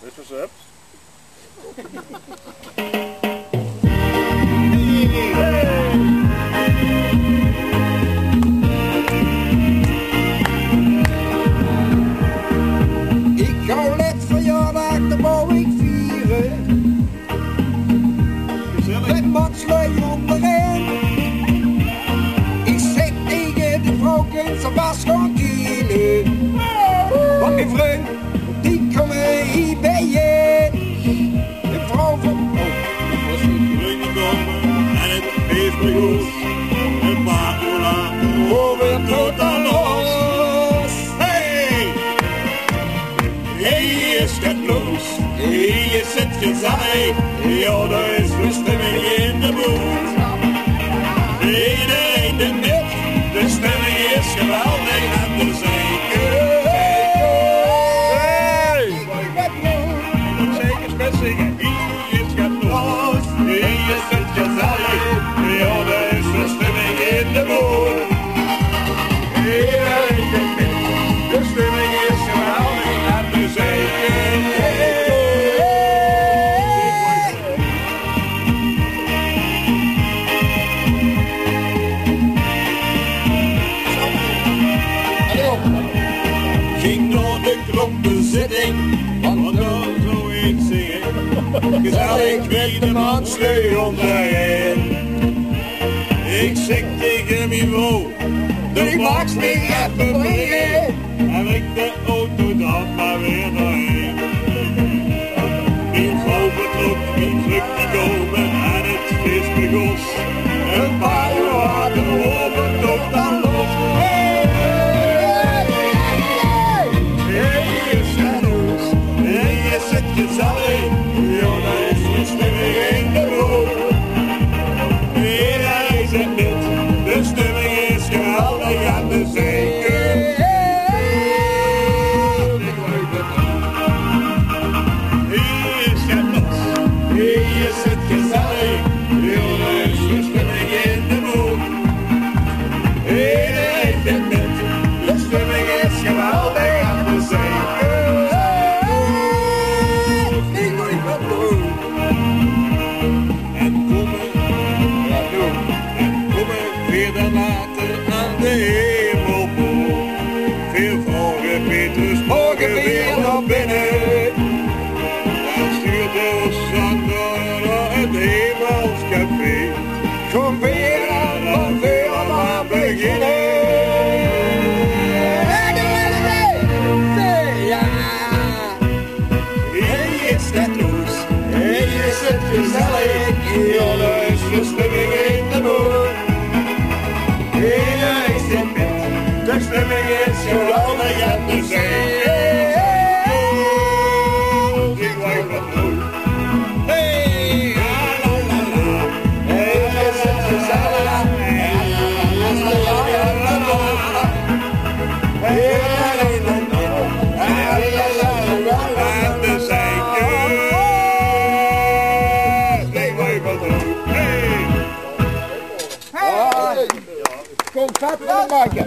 Is het recept? Ik ga net verjaardag, de wou ik vieren. Met matslui onderin. Ik zeg tegen de vrouwken, ze was gewoon kielen. Want mijn vriend, die komen hier bij je. De vrouw van... Oh, dat was niet. Vrienden komen en het feest begoed. Een paar uur later Over tot aan los. Hey! Hier is het los. Hier is het gezellig. Ja, daar is bestemming in de boel. Iedereen de net. De stemming is geweldig en de zeker. Hey! Zeker met zingen. Hier is het los. Hier is het gezellig. Ja, daar is bestemming in de boel. Iedereen de net. De stemming is geweldig en de zeker. Ging door de klompenzitting, want daar zou ik zingen. Gezellig werd de man sleu onderheen. Ik zeg tegen mijn vrouw, ik mag me even brengen. En ik de auto dan maar weer doorheen. Mijn vrouw betrok, mijn druk die komen en het feest begon. Een paar uur later over tot aan los. Gezellig, ja, daar is de stemming in de boel. Iedereen zit net, de stemming is geweldig en de zeker. Hier is het los, hier is het gezellig, ja, daar is de stemming in de boel. Iedereen zit net, de stemming is geweldig en de zeker. Morgen weer naar binnen. Dan stuurt de Sander naar het Hemelscafé. Kom weer aan, dan weer maar beginnen. Ja. Hier is het los, hier is het gezellig. Ja, daar is de stemming in de boel. Hier is het met, de stemming is geweldig en de zee. Kom, gaat er maken.